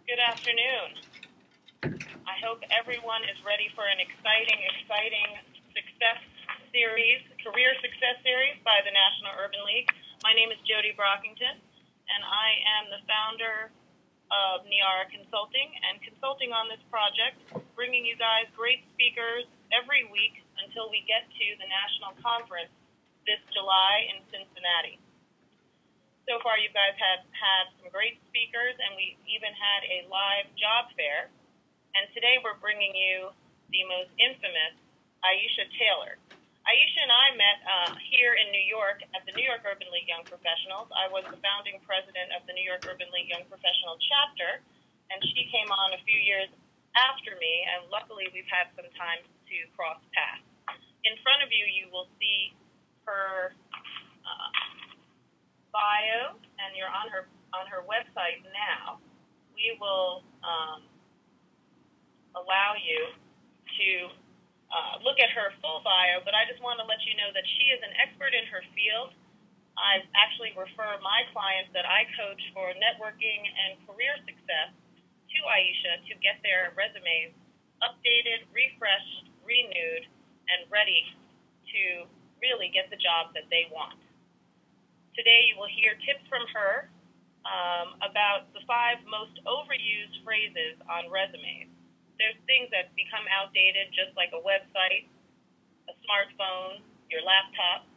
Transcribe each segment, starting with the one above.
Good afternoon. I hope everyone is ready for an exciting success series, career success series by the National Urban League. My name is Jody Brockington, and I am the founder of Niara Consulting and consulting on this project, bringing you guys great speakers every week until we get to the national conference this July in Cincinnati. So far, you guys have had some great speakers, and we even had a live job fair. And today we're bringing you the most infamous Aisha Taylor. Aisha and I met here in New York at the New York Urban League Young Professionals. I was the founding president of the New York Urban League Young Professional chapter, and she came on a few years after me, and luckily we've had some time to cross paths. In front of you, you will see her bio, and you're on her website now. We will allow you to look at her full bio, but I just want to let you know that she is an expert in her field. I actually refer my clients that I coach for networking and career success to Aisha to get their resumes updated, refreshed, renewed, and ready to really get the job that they want. Today you will hear tips from her about the 5 most overused phrases on resumes. There's things that become outdated, just like a website, a smartphone, your laptop,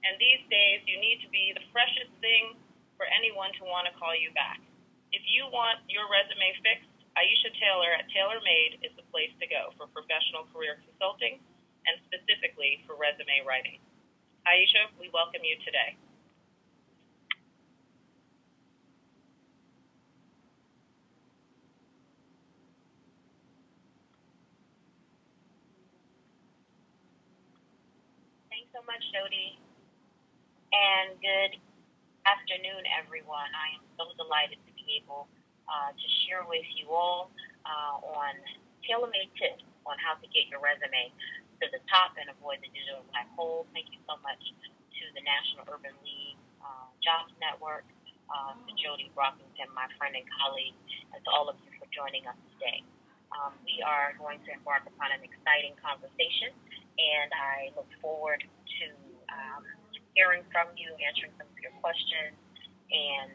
and these days you need to be the freshest thing for anyone to want to call you back. If you want your resume fixed, Aisha Taylor at TaylorMade is the place to go for professional career consulting and specifically for resume writing. Aisha, we welcome you today. Thanks so much, Jody, and good afternoon, everyone. I am so delighted to be able to share with you all on tailor-made tips on how to get your resume to the top and avoid the digital black hole. Thank you so much to the National Urban League Jobs Network, to Jody Brockington, my friend and colleague, and to all of you for joining us today. We are going to embark upon an exciting conversation, and I look forward to hearing from you, answering some of your questions, and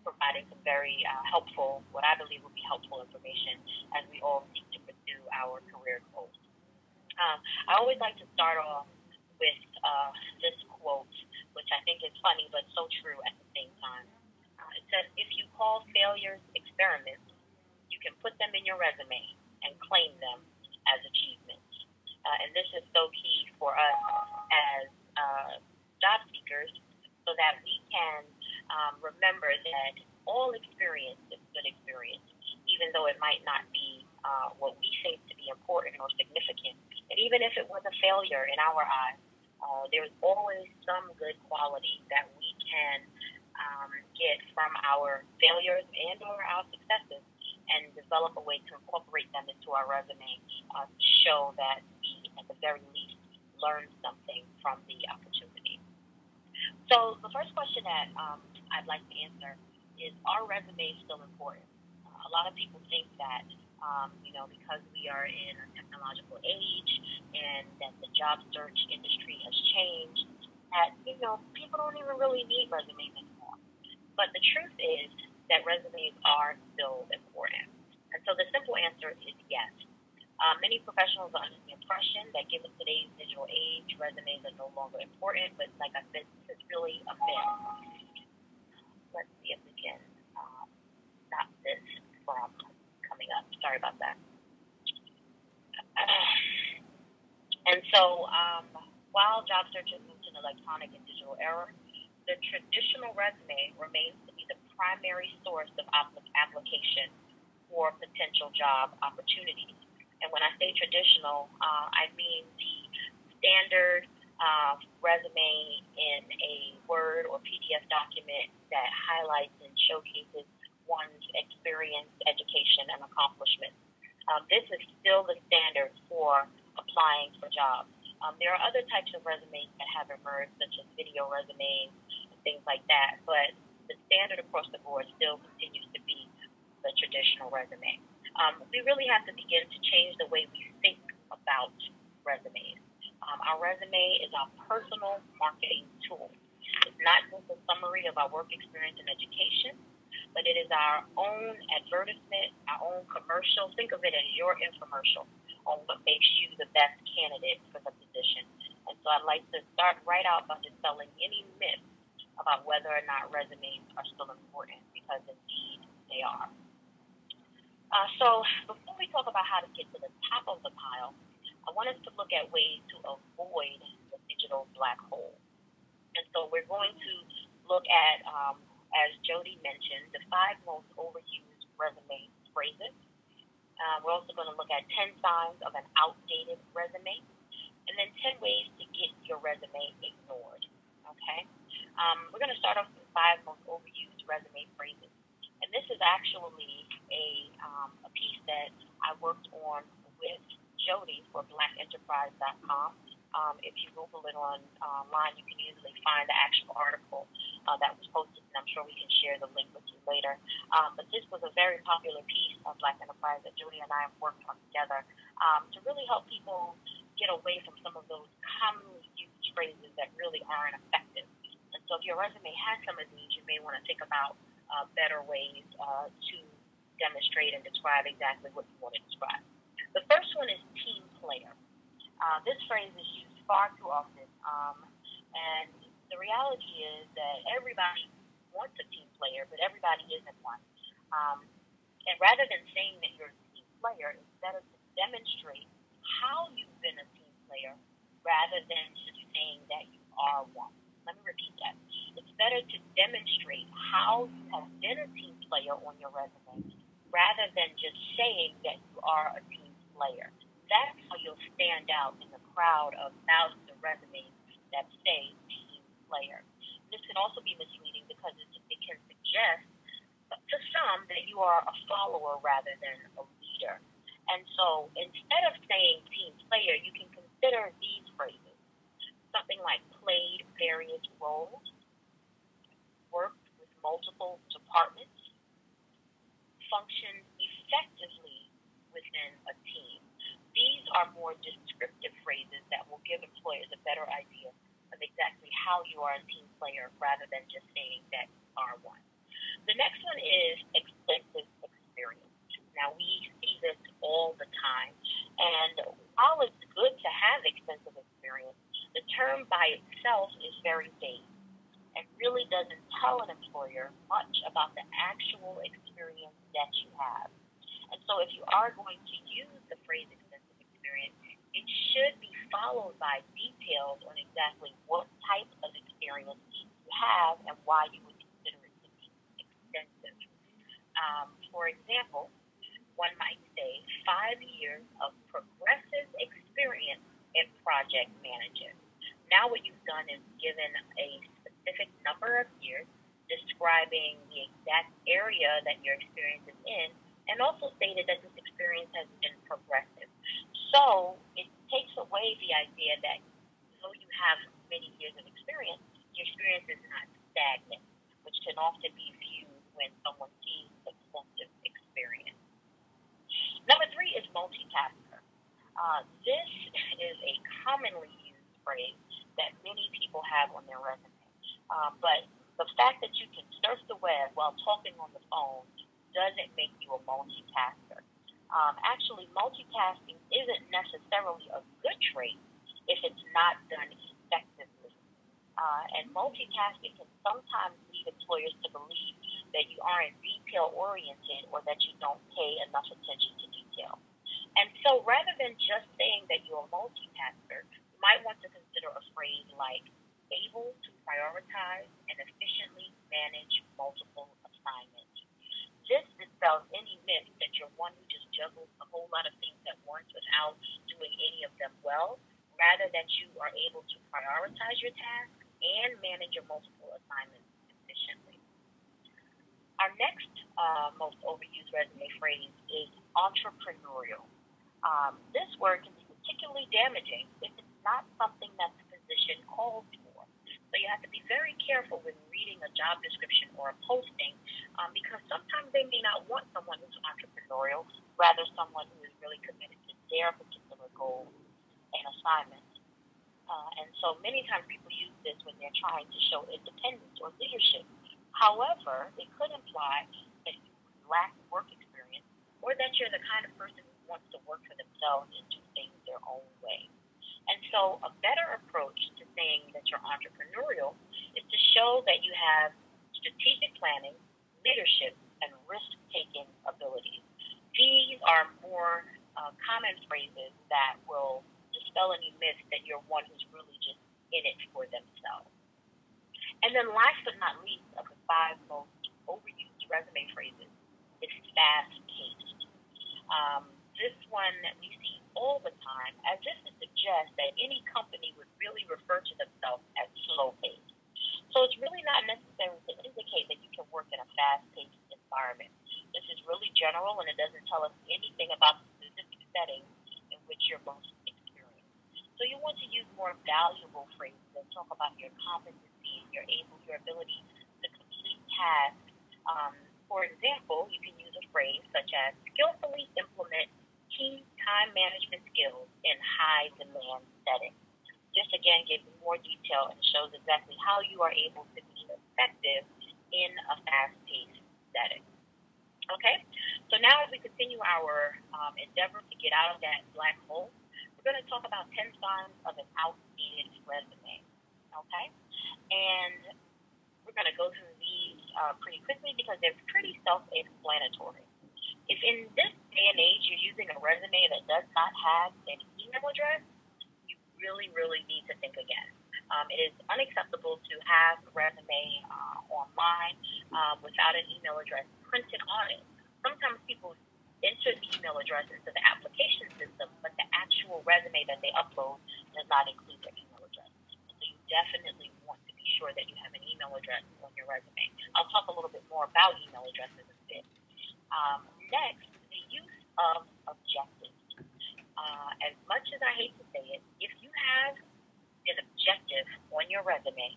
providing some very helpful, what I believe will be helpful information as we all seek to pursue our career goals. I always like to start off with this quote, which I think is funny but so true at the same time. It says, if you call failures experiments, you can put them in your resume and claim them as achievements. And this is so key for us as job seekers so that we can remember that all experience is good experience, even though it might not be what we think to be important or significant. And even if it was a failure in our eyes, there's always some good quality that we can get from our failures and or our successes, and develop a way to incorporate them into our resume to show that we, at the very least, learned something from the opportunity. So the first question that I'd like to answer is, are resumes still important? A lot of people think that, because we are in a technological age and that the job search industry has changed, that, people don't even really need resumes anymore. But the truth is that resumes are still important. And so the simple answer is yes. Many professionals are under the impression that given today's digital age, resumes are no longer important, but like I said, this is really a myth. Let's see if we can stop this from coming up. Sorry about that. And so while job search has moved to an electronic and digital era, the traditional resume remains to be the primary source of application for potential job opportunities. And when I say traditional, I mean the standard resume in a Word or PDF document that highlights and showcases one's experience, education, and accomplishments. This is still the standard for applying for jobs. There are other types of resumes that have emerged, such as video resumes and things like that, but the standard across the board still continues to be the traditional resume. We really have to begin to change the way we think about resumes. Our resume is our personal marketing tool. It's not just a summary of our work experience and education, but it is our own advertisement, our own commercial. Think of it as your infomercial on what makes you the best candidate for the position. And so I'd like to start right out by dispelling any myths about whether or not resumes are still important, because indeed they are. So before we talk about how to get to the top of the pile, I want us to look at ways to avoid the digital black hole. And so we're going to look at, as Jody mentioned, the 5 most overused resume phrases. We're also going to look at 10 signs of an outdated resume, and then 10 ways to get your resume ignored. Okay? We're going to start off with 5 most overused resume phrases. And this is actually a piece that I worked on with Jody for blackenterprise.com. If you Google it online, you can easily find the actual article that was posted, and I'm sure we can share the link with you later. But this was a very popular piece of Black Enterprise that Jody and I have worked on together to really help people get away from some of those commonly used phrases that really aren't effective. And so if your resume has some of these, you may want to think about better ways to demonstrate and describe exactly what you want to describe. The first one is team player. This phrase is used far too often, and the reality is that everybody wants a team player, but everybody isn't one. And rather than saying that you're a team player, it's better to demonstrate how you've been a team player rather than just saying that you are one. Let me repeat that. It's better to demonstrate how you have been a team player on your resume rather than just saying that you are a team player. That's how you'll stand out in the crowd of thousands of resumes that say team player. This can also be misleading because it can suggest to some that you are a follower rather than a leader. And so instead of saying team player, you can consider these phrases. Something like played various roles, worked with multiple departments, functioned effectively within a team. These are more descriptive phrases that will give employers a better idea of exactly how you are a team player rather than just saying that you are one. The next one is extensive experience. Now, we see this all the time, and while it's good to have extensive experience, the term by itself is very vague and really doesn't tell an employer much about the actual experience that you have. And so if you are going to use the phrase extensive experience, it should be followed by details on exactly what type of experience you have and why you would consider it to be extensive. For example, one might say 5 years of progressive experience in project management. Now what you've done is given a specific number of years describing the exact area that your experience is in, and also stated that this experience has been progressive. So it takes away the idea that though you have many years of experience, your experience is not stagnant, which can often be viewed when someone sees extensive experience. Number 3 is multitasker. This is a commonly used phrase that many people have on their resume. But the fact that you can surf the web while talking on the phone doesn't make you a multitasker. Actually, multitasking isn't necessarily a good trait if it's not done effectively. And multitasking can sometimes lead employers to believe that you aren't detail-oriented or that you don't pay enough attention to detail. And so rather than just saying that you're a multitasker, you might want to consider a phrase like able to prioritize and efficiently manage multiple assignments. This dispels any myth that you're one who just juggles a whole lot of things at once without doing any of them well, rather that you are able to prioritize your tasks and manage your multiple assignments efficiently. Our next most overused resume phrase is entrepreneurial. This word can be particularly damaging if it's not something that the position calls for. So you have to be very careful when reading a job description or a posting because sometimes they may not want someone who's entrepreneurial, rather someone who is really committed to their particular goals and assignments. And so many times people use this when they're trying to show independence or leadership. However, it could imply that you lack work experience or that you're the kind of person who wants to work for themselves and do things their own way. And so a better approach to saying that you're entrepreneurial is to show that you have strategic planning, leadership, and risk-taking abilities. These are more common phrases that will dispel any myths that you're one who's really just in it for themselves. And then last but not least, of the 5 most overused resume phrases is fast-paced. This one that we see all the time, as if to suggest that any company would really refer to themselves as slow-paced. So it's really not necessary to indicate that you can work in a fast-paced environment. This is really general, and it doesn't tell us anything about the specific setting in which you're most experienced. So you want to use more valuable phrases that talk about your competency, your ability to complete tasks. For example, you can use a phrase such as skillfully implement key time management skills in high-demand settings. This, again, gives more detail and shows exactly how you are able to be effective in a fast-paced setting. Okay? So now as we continue our endeavor to get out of that black hole, we're going to talk about 10 signs of an outdated resume. Okay? And we're going to go through these pretty quickly because they're pretty self-explanatory. If in this day and age you're using a resume that does not have an email address, you really, really need to think again. It is unacceptable to have a resume online without an email address printed on it. Sometimes people enter the email address into the application system, but the actual resume that they upload does not include their email address. So you definitely want to be sure that you have an email address on your resume. I'll talk a little bit more about email addresses in a bit. Next, the use of objectives. As much as I hate to say it, if you have an objective on your resume,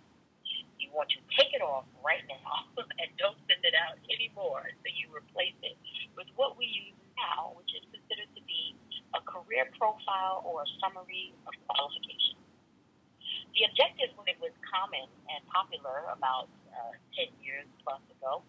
you want to take it off right now and don't send it out anymore. So you replace it with what we use now, which is considered to be a career profile or a summary of qualifications. The objective, when it was common and popular about 10 years plus ago,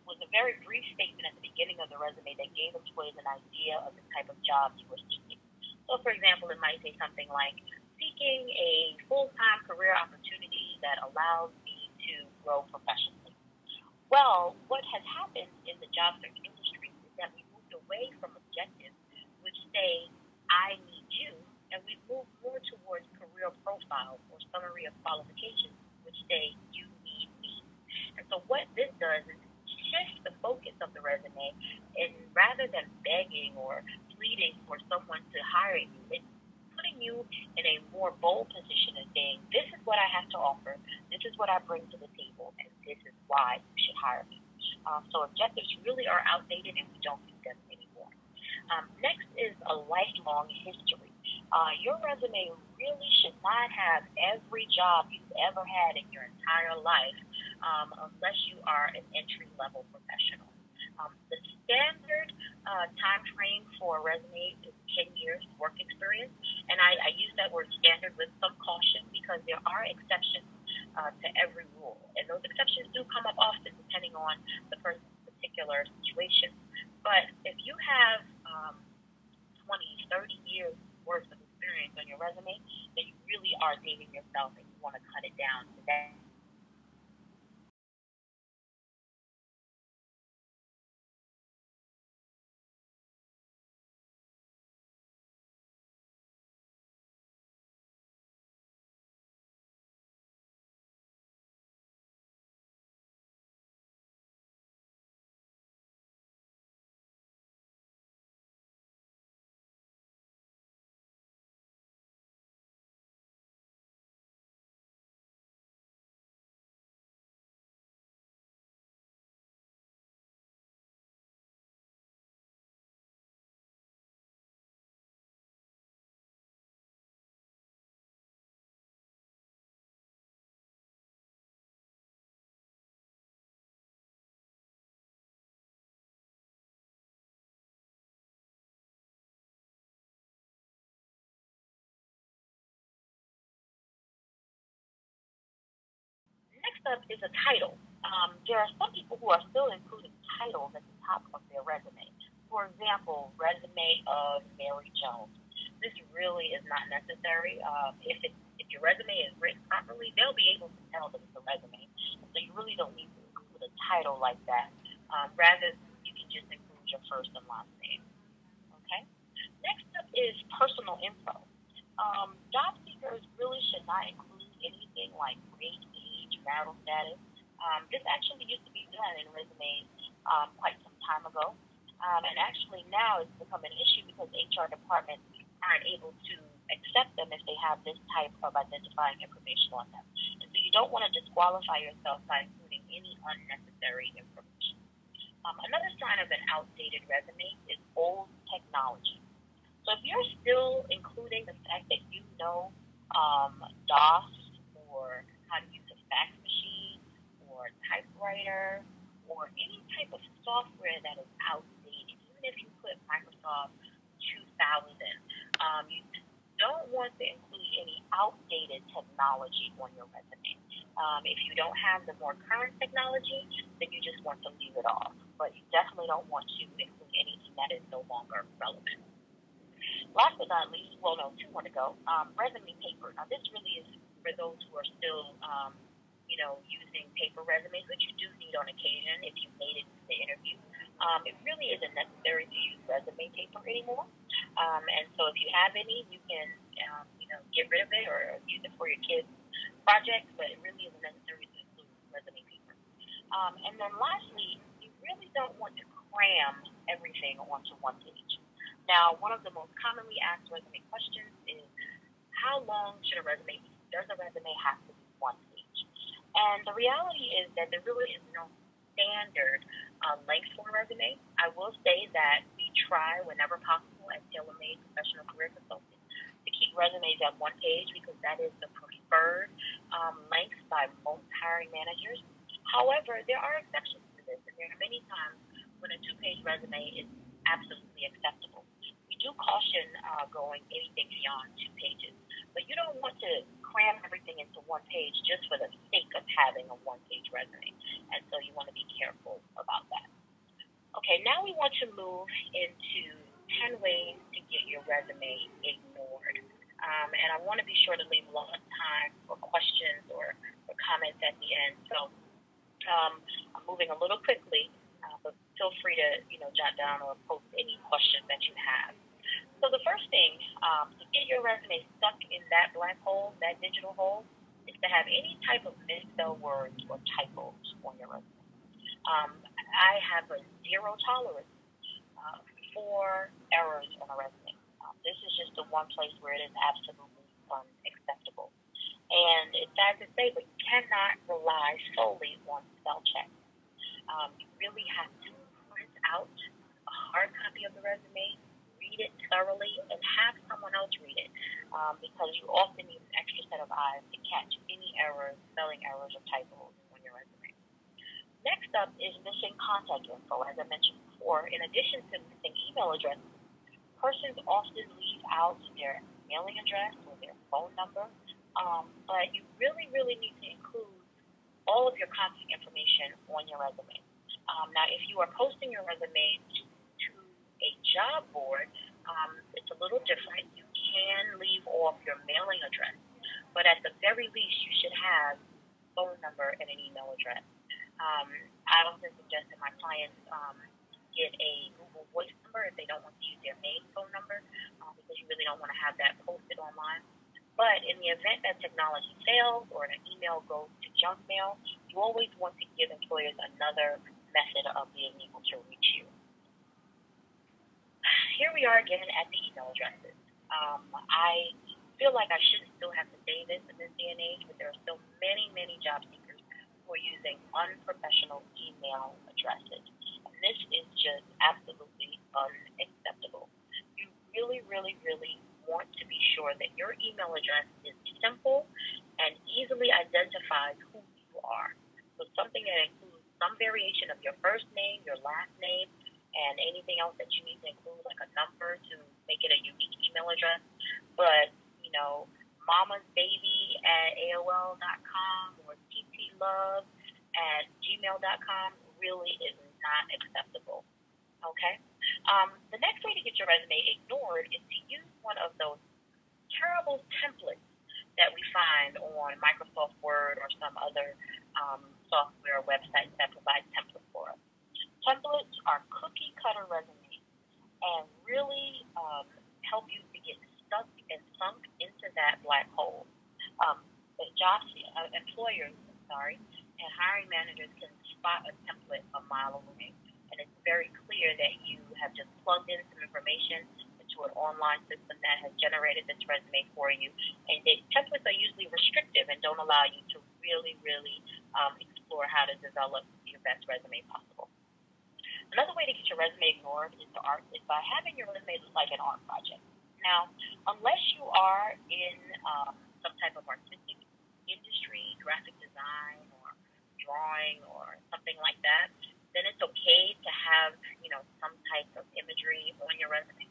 was a very brief statement at the beginning of the resume that gave employees an idea of the type of job you were seeking. So, for example, it might say something like, seeking a full-time career opportunity that allows me to grow professionally. Well, what has happened in the job search industry is that we moved away from objectives, which say, I need you, and we've moved more towards career profile or summary of qualifications, which say, you need me. And so what this does is shift the focus of the resume, and rather than begging or pleading for someone to hire you, it's putting you in a more bold position and saying, this is what I have to offer, this is what I bring to the table, and this is why you should hire me. So objectives really are outdated, and we don't use them anymore. Next is a lifelong history. Your resume really should not have every job you've ever had in your entire life unless you are an entry-level professional. The standard time frame for a resume is 10 years work experience, and I use that word standard with some caution because there are exceptions to every rule, and those exceptions do come up often depending on the person's particular situation. But if you have 20, 30 years worth of experience on your resume, then you really are dating yourself and you want to cut it down to that. Next up is a title. There are some people who are still including titles at the top of their resume. For example, resume of Mary Jones. This really is not necessary. If your resume is written properly, they'll be able to tell that it's a resume. So you really don't need to include a title like that. Rather, you can just include your first and last name. Okay. Next up is personal info. Job seekers really should not include anything like grade, age, marital status. This actually used to be done in resumes quite some time ago. And actually now it's become an issue because HR departments aren't able to accept them if they have this type of identifying information on them. And so you don't want to disqualify yourself by including any unnecessary information. Another sign of an outdated resume is old technology. So if you're still including the fact that you know DOS or how to use a fax machine or a typewriter or any type of software that is outdated, even if you put Microsoft 2000, you don't want to include any outdated technology on your resume. If you don't have the more current technology, then you just want to leave it off. But you definitely don't want to include anything that is no longer relevant. Last but not least, two more to go, resume paper. Now, this really is for those who are still, using paper resumes, which you do need on occasion if you made it to the interview. It really isn't necessary to use resume paper anymore. And so if you have any, you can, get rid of it or use it for your kids' projects, but it really isn't necessary to include resume paper. And then lastly, you really don't want to cram everything onto one page. Now, one of the most commonly asked resume questions is, how long should a resume be? Does a resume have to be one page? And the reality is that there really is no standard length for a resume. I will say that we try, whenever possible, at Taylor Made Professional Career Consulting, to keep resumes at one page because that is the preferred length by most hiring managers. However, there are exceptions to this, and there are many times when a two-page resume is absolutely acceptable. We do caution going anything beyond 2 pages, but you don't want to cram everything into one page just for the sake of having a one-page resume, and so you want to be careful about that. Okay, now we want to move into 10 ways to get your resume ignored, and I want to be sure to leave a lot of time for questions or comments at the end. So I'm moving a little quickly, but feel free to jot down or post any questions that you have. So the first thing to get your resume stuck in that black hole, that digital hole, is to have any type of misspelled words or typos on your resume. I have a zero tolerance for errors on a resume. This is just the one place where it is absolutely unacceptable. And it's sad to say, but you cannot rely solely on spell check. You really have to print out a hard copy of the resume, read it thoroughly, and have someone else read it because you often need an extra set of eyes to catch any errors, spelling errors, or typos on your resume. Next up is missing contact info. As I mentioned before, in addition to missing email addresses, persons often leave out their mailing address or their phone number, but you really, really need to include all of your contact information on your resume. Now, if you are posting your resume to a job board, it's a little different. You can leave off your mailing address, but at the very least, you should have a phone number and an email address. I often suggest that my clients get a Google Voice number if they don't want to use their main phone number because you really don't want to have that posted online. But in the event that technology fails or an email goes to junk mail, you always want to give employers another method of being able to reach you. Here we are again at the email addresses. I feel like I shouldn't still have to say this in this day and age, but there are still many, many job seekers who are using unprofessional email addresses. And this is just absolutely unacceptable. You really, really, really want to be sure that your email address is simple and easily identifies who you are. So something that includes some variation of your first name, your last name, and anything else that you need to include, like a number to make it a unique email address. But, mamasbaby@aol.com or TT love@gmail.com really is not acceptable. Okay? The next way to get your resume ignored is to use one of those terrible templates that we find on Microsoft Word or some other software or websites that provide templates for us. Templates are cookie cutter resumes and really help you to get stuck and sunk into that black hole. Employers, and hiring managers can spot a template a mile away, and it's very clear that you have just plugged in some information into an online system that has generated this resume for you. And the templates are usually restrictive and don't allow you to really, really explore how to develop your best resume possible. Another way to get your resume ignored is by having your resume look like an art project. Now, unless you are in some type of artistic industry, graphic design or drawing or something like that, then it's okay to have, some type of imagery on your resume.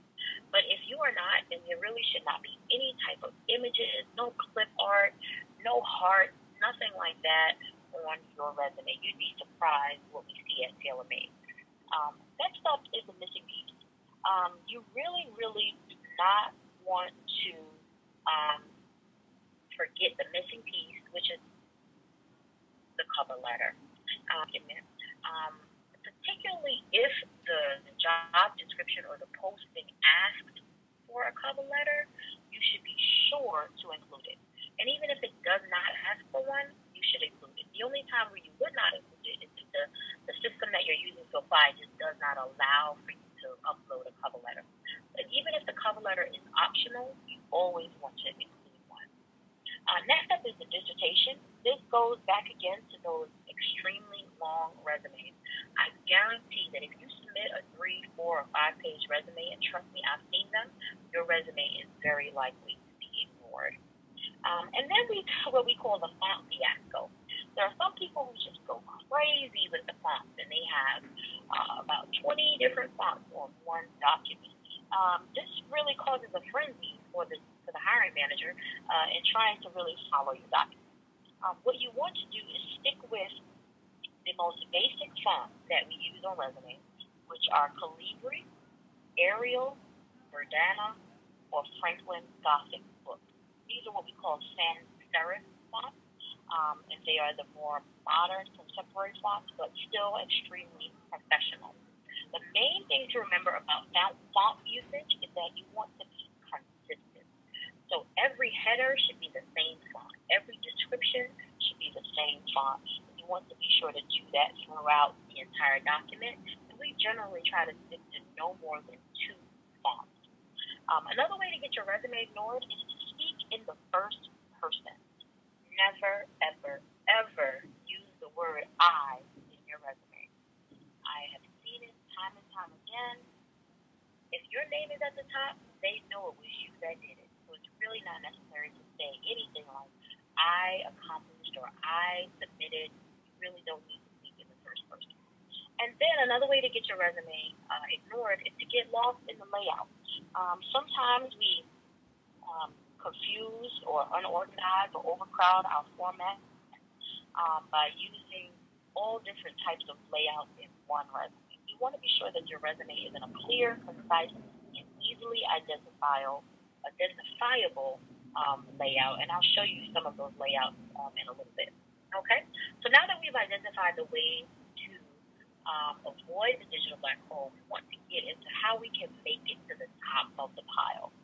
But if you are not, then there really should not be any type of images, no clip art, no heart, nothing like that on your resume. You'd be surprised what we see at TaylorMade. That stuff is a missing piece. You really, really do not want to forget the missing piece, which is the cover letter. Particularly if the job description or the posting asked for a cover letter, you should be sure to include it. And even if it does not ask for one, you should include it. The only time where you would not include it is if the system that you're using to apply just does not allow for you to upload a cover letter. But even if the cover letter is optional, you always want to include one. Next up is the dissertation. This goes back again to those extremely long resumes. I guarantee that if you submit a 3, 4, or 5-page resume, and trust me, I've seen them, your resume is very likely to be ignored. And then what we call the font fiasco. There are some people who just go crazy with the fonts, and they have about 20 different fonts on one document. This really causes a frenzy for the hiring manager in trying to really follow your document. What you want to do is stick with the most basic fonts that we use on resumes, which are Calibri, Arial, Verdana, or Franklin Gothic book. These are what we call sans serif fonts, and they are the more modern, contemporary fonts, but still extremely professional. The main thing to remember about font usage is that you want to be consistent. So every header should be the same font. Every description should be the same font. You want to be sure to do that throughout the entire document. And we generally try to stick to no more than 2 fonts. Another way to get your resume ignored is to speak in the first person. Never, ever, ever use the word I in your resume. I have seen it time and time again. If your name is at the top, they know it was you that did it. So it's really not necessary to say anything like, I accomplished or I submitted. You really don't need to speak in the first person. And then another way to get your resume ignored is to get lost in the layout. Sometimes we confuse or unorganize or overcrowd our format by using all different types of layouts in one resume. You want to be sure that your resume is in a clear, concise, and easily identifiable layout, and I'll show you some of those layouts in a little bit. Okay? So now that we've identified the way to avoid the digital black hole, we want to get into how we can make it to the top of the pile.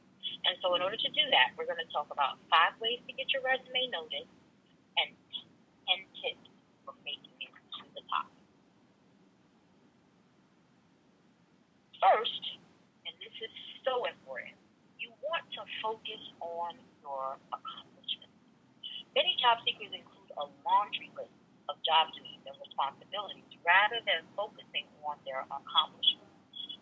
And so in order to do that, we're going to talk about 5 ways to get your resume noticed and 10 tips for making it to the top. First, and this is so important, you want to focus on your accomplishments. Many job seekers include a laundry list of job duties and responsibilities rather than focusing on their accomplishments.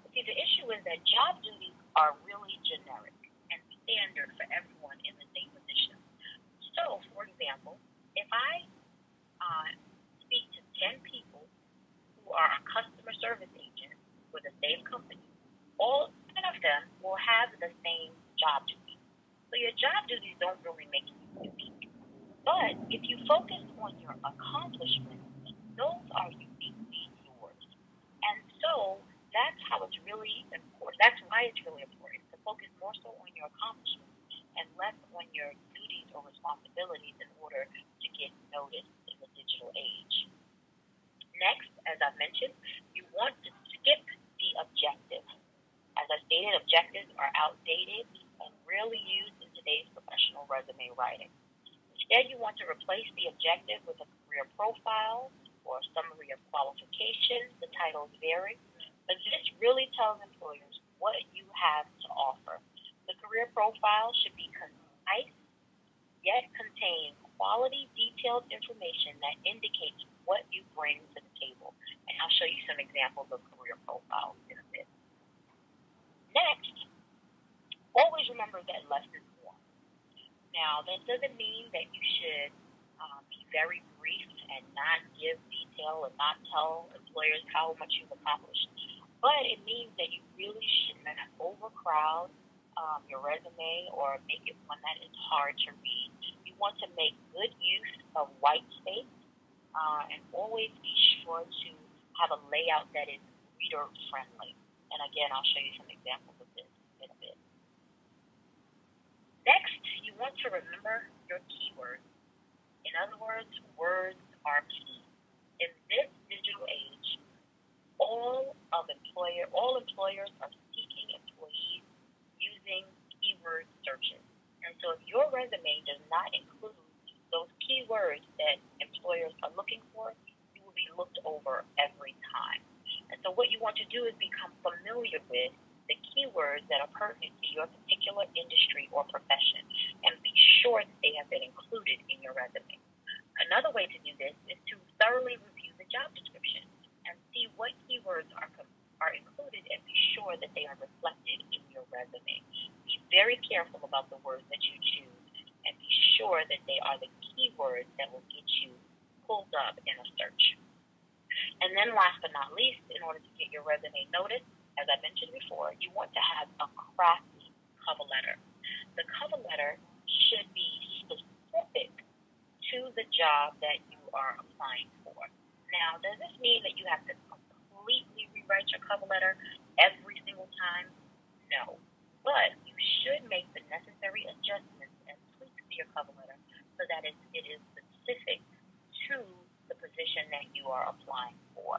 But see, the issue is that job duties are really generic and standard for everyone in the same position. So, for example, if I speak to 10 people who are a customer service agent for the same company, all 10 of them will have the same job duties. So your job duties don't really make you unique. But if you focus on your accomplishments, those are uniquely yours. And so that's how it's really important. That's why it's really important to focus more so on your accomplishments and less on your duties or responsibilities in order to get noticed in the digital age. Next, as I mentioned, you want to skip the objective. As I stated, objectives are outdated and rarely used in today's professional resume writing. Instead, you want to replace the objective with a career profile or a summary of qualifications. The titles vary, but this really tells employers what you have to offer. The career profile should be concise, yet contain quality, detailed information that indicates what you bring to the table. And I'll show you some examples of career profiles in a bit. Next, always remember that less is more. Now, that doesn't mean that you should be very brief and not give detail and not tell employers how much you've accomplished. But it means that you really should not overcrowd your resume or make it one that is hard to read. You want to make good use of white space and always be sure to have a layout that is reader friendly. And again, I'll show you some examples of this in a bit. Next, you want to remember your keywords. In other words are key. In this digital age, all employers are seeking employees using keyword searches. And so if your resume does not include those keywords that employers are looking for, you will be looked over every time. And so what you want to do is become familiar with the keywords that are pertinent to your particular industry or profession and be sure that they have been included in your resume. Another way to do this is to thoroughly review the job description and see what keywords are included and be sure that they are reflected in your resume. Be very careful about the words that you choose and be sure that they are the keywords that will get you pulled up in a search. And then last but not least, in order to get your resume noticed, as I mentioned before, you want to have a crafty cover letter. The cover letter should be specific to the job that you are applying for. Now, does this mean that you have to completely rewrite your cover letter every single time? No. But you should make the necessary adjustments and tweaks to your cover letter so that it is specific to the position that you are applying for.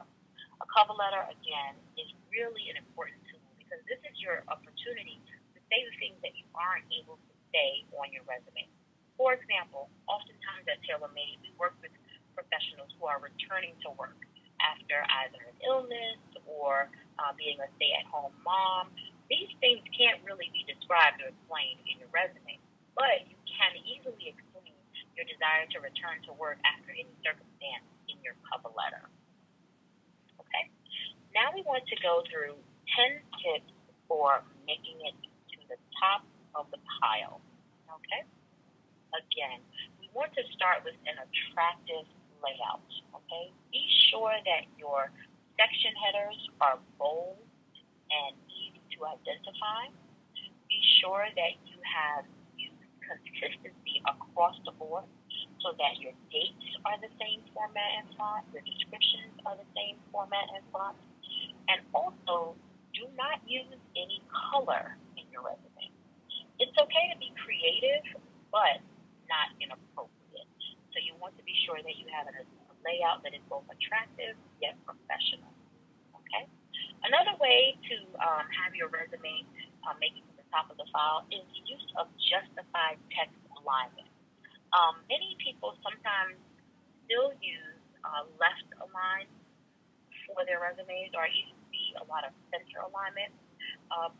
A cover letter, again, is really an important tool because this is your opportunity to say the things that you aren't able to say on your resume. For example, oftentimes at TaylorMade, we work with professionals who are returning to work after either an illness or being a stay-at-home mom. These things can't really be described or explained in your resume, but you can easily explain your desire to return to work after any circumstance in your cover letter. Okay? Now we want to go through 10 tips for making it to the top of the pile. Okay? Again, we want to start with an attractive layout. Okay? Be sure that your section headers are bold and easy to identify. Be sure that you have used consistency across the board so that your dates are the same format and font, your descriptions are the same format and font, and also do not use any color in your resume. It's okay to be creative, but not inappropriate. So you want to be sure that you have a layout that is both attractive yet professional. Okay? Another way to have your resume make it to the top of the file is the use of justified text alignment. Many people sometimes still use left aligned for their resumes, or I even see a lot of center alignment.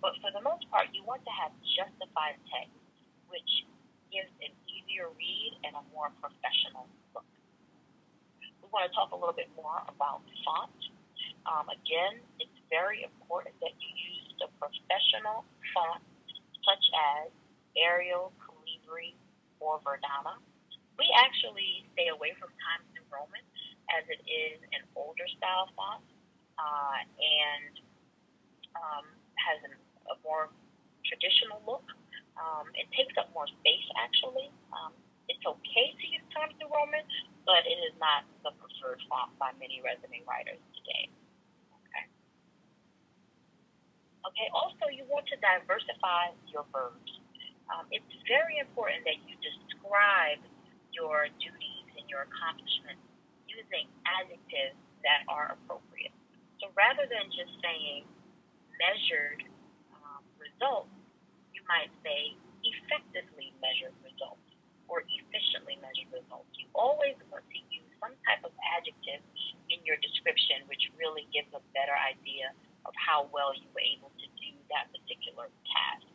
But for the most part, you want to have justified text, which gives an easier read and a more professional look. We want to talk a little bit more about font. Again, it's very important that you use the professional font such as Arial, Calibri, or Verdana. We actually stay away from Times New Roman as it is an older style font and has a more traditional look. It takes up more space actually. It's okay to use Times New Roman, but it is not the preferred font by many resume writers today. Okay. Okay. Also, you want to diversify your verbs. It's very important that you describe your duties and your accomplishments using adjectives that are appropriate. So rather than just saying measured results, you might say effectively measured results or efficiently measured results. You always want to use some type of adjective in your description, which really gives a better idea of how well you were able to do that particular task.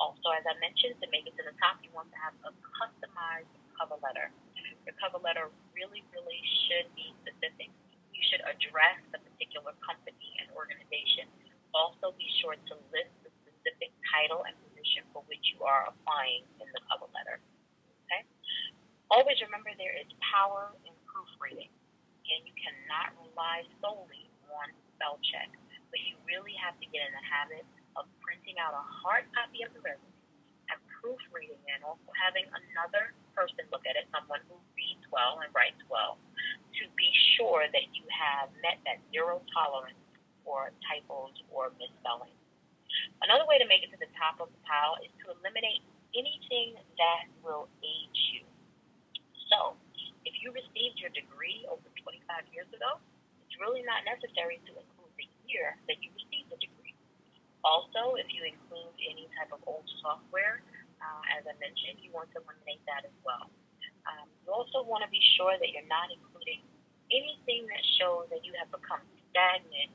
Also, as I mentioned, to make it to the top, you want to have a customized cover letter. Your cover letter really should be specific. You should address the particular company and organization. Also, be sure to list the specific title and position for which you are applying in the cover letter. Okay? Always remember there is power in proofreading, and you cannot rely solely on spell check, but you really have to get in the habit of printing out a hard copy of the resume and proofreading it, and also having another person look at it, someone who reads well and writes well, to be sure that you have met that zero tolerance for typos or misspelling. Another way to make it to the top of the pile is to eliminate anything that will age you. So, if you received your degree over 25 years ago, it's really not necessary to include the year that you received the degree. Also, if you include any type of old software, as I mentioned, you want to eliminate that as well. You also want to be sure that you're not including anything that shows that you have become stagnant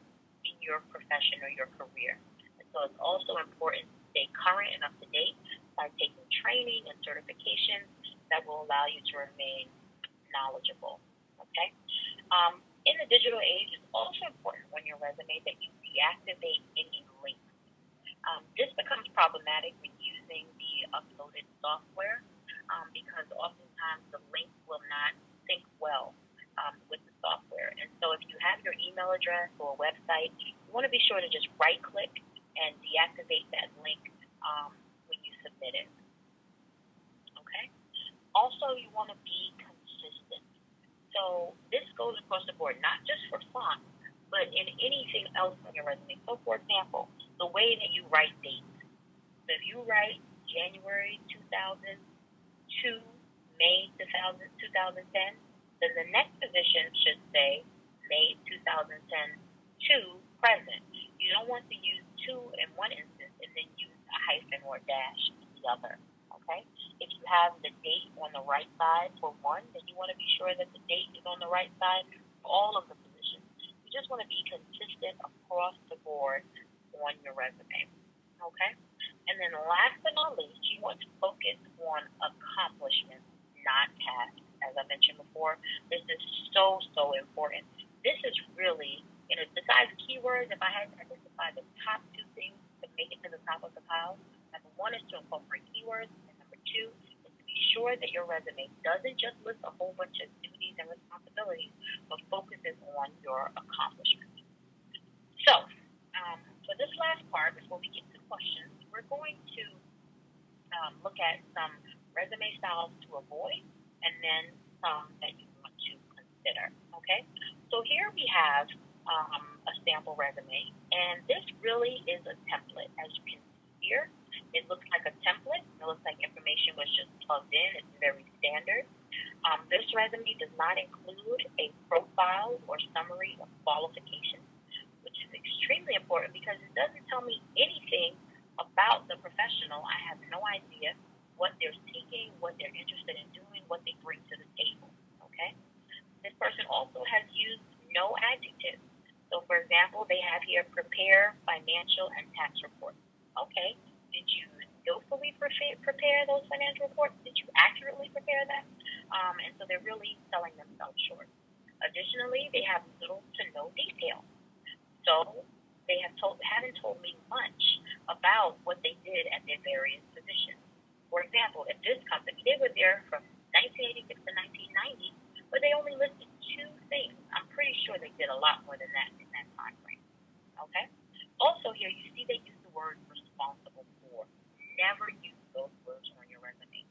in your profession or your career. And so it's also important to stay current and up to date by taking training and certifications that will allow you to remain knowledgeable. Okay? In the digital age, it's also important on your resume that you deactivate any links. This becomes problematic when using the uploaded software because oftentimes the link will not sync well with the software. And so if you have your email address or a website, you want to be sure to just right-click and deactivate that link when you submit it. Okay? Also, you want to be consistent. So this goes across the board, not just for font, but in anything else on your resume. So, for example, the way that you write dates. So if you write January 2000 to May 2010, then the next position should say May 2010 to present. You don't want to use to in one instance and then use a hyphen or a dash in the other. Okay? If you have the date on the right side for one, then you want to be sure that the date is on the right side for all of the positions. You just want to be consistent across the board on your resume. Okay? And then last but not least, you want to focus on accomplishments, not tasks. As I mentioned before, this is so important. This is really, besides keywords, if I had to identify the top two things to make it to the top of the pile, number one is to incorporate keywords, and number two is to be sure that your resume doesn't just list a whole bunch of duties and responsibilities, but focuses on your accomplishments. So, for this last part, before we get to questions, we're going to look at some resume styles to avoid and then some that you want to consider. Okay? So here we have a sample resume, and this really is a template. As you can see here, it looks like a template. It looks like information was just plugged in. It's very standard. This resume does not include a profile or summary of qualifications, which is extremely important because it doesn't tell me anything about the professional. I have no idea what they're seeking, what they're interested in doing, what they bring to the table. Okay? This person also has used no adjectives. So, for example, they have here prepare financial and tax reports. Okay, did you skillfully prepare those financial reports? Did you accurately prepare them? And so they're really selling themselves short. Additionally, they have little to no detail. So they haven't told me much about what they did at their various positions. For example, at this company, they were there from 1986 to 1990, but they only listed two things. I'm pretty sure they did a lot more than that in that time frame. Okay? Also here, you see they use the word responsible for. Never use those words on your resume.